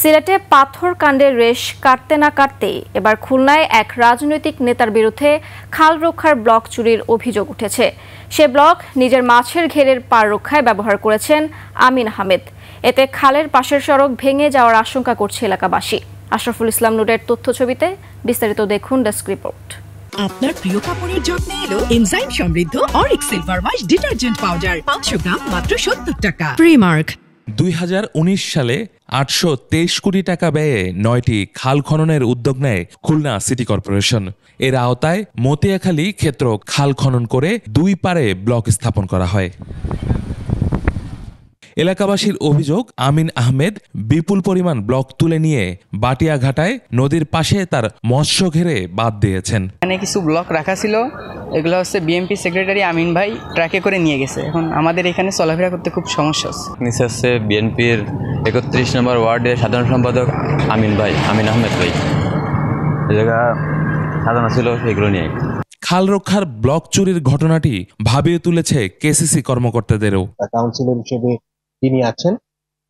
সিলেটে পাথর কাণ্ডের রেশ কাটতে না কাটতেই এবার খুলনায় এক রাজনৈতিক নেতার বিরুদ্ধে খাল রক্ষার ব্লক চুরির অভিযোগ উঠেছে। সে ব্লক নিজের মাছের ঘেরের পার রক্ষায় ব্যবহার করেছেন আমিন আহমেদ। এতে খালের পাশের সড়ক ভেঙে যাওয়ার আশঙ্কা করছে এলাকাবাসী। আশরাফুল ইসলাম নুরের তথ্য ছবিতে বিস্তারিত দেখুন ডেস্ক রিপোর্ট। আপনার প্রিয় কাপড়ের যত্নে এলো এনজাইম সমৃদ্ধ Arik silver wash detergent powder 500 গ্রাম মাত্র 70 টাকা। প্রিমার্ক। 2019 সালে 823 কোটি টাকা ব্যয়ে 9টি খাল খননের উদ্যোগ নেয় খুলনা সিটি কর্পোরেশন। এর আওতায় মতিয়াখালী ক্ষেত্র খাল খনন করে 2 পারে ব্লক স্থাপন করা হয়। এলাকাবাসীর অভিযোগ, আমিন আহমেদ বিপুল পরিমাণ ব্লক তুলে নিয়ে বাটিয়াঘাটায় নদীর পাশে তার মৎস্য ঘেরে বাঁধ দিয়েছেন। এখানে কিছু ব্লক রাখা ছিল, এগুলো হচ্ছে বিএমপি সেক্রেটারি আমিন ভাই ট্রাকে করে নিয়ে গেছে। এখন আমাদের এখানে চলাফেরা করতে খুব সমস্যা হচ্ছে। নিচে হচ্ছে বিএনপির 31 নম্বর ওয়ার্ডের সাধারণ সম্পাদক আমিন আহমেদ ভাই, এই জায়গা সাজানো ছিল সেগুলো নিয়ে। খাল রক্ষার ব্লক চুরির ঘটনাটি ভাবিয়ে তুলেছে কেসিসি কর্মকর্তাদেরও। কাউন্সিলর হিসেবে তিনি আছেন,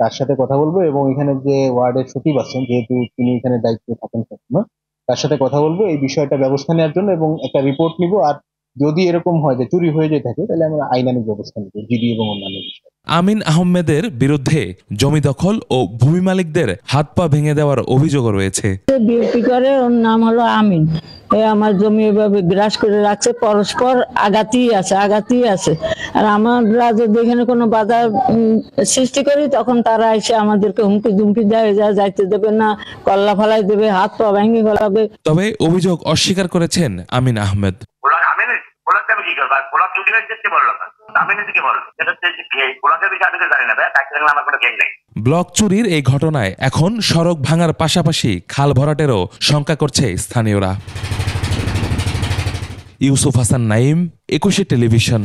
তার সাথে কথা বলবো এবং এখানে যে ওয়ার্ডের সচিব আছেন, যেহেতু তিনি এখানে দায়িত্বে থাকেন সবসময়, তার সাথে কথা বলবো এই বিষয়টা ব্যবস্থা নেওয়ার জন্য এবং একটা রিপোর্ট নিব। আর যদি এরকম হয় যে চুরি হয়ে যেয়ে থাকে তাহলে আমরা আইনানুগ ব্যবস্থা নিব, জিডি এবং অন্যান্য বিষয়। আমিন আহমেদের বিরুদ্ধে জমি দখল ও ভূমি মালিকদের হাত পা ভেঙে দেওয়ার অভিযোগও রয়েছে। বিএনপি করে, ওর নাম হলো আমিন। আমার জমি এভাবে গ্রাস করে রাখছে, পরস্পর আঘাতই আছে। আর আমরা যদি এখানে কোনো বাধা সৃষ্টি করি তখন তারা এসে আমাদেরকে হুমকি দুমকি দেয়, যাইতে দেবে না, কল্লা ফালাই দেবে, হাত পা ভেঙে ফেলাবে। তবে অভিযোগ অস্বীকার করেছেন আমিন আহমেদ। ব্লক চুরির এই ঘটনায় এখন সড়ক ভাঙার পাশাপাশি খাল ভরাটেরও শঙ্কা করছে স্থানীয়রা। ইউসুফ হাসান নাইম, 21 টেলিভিশন।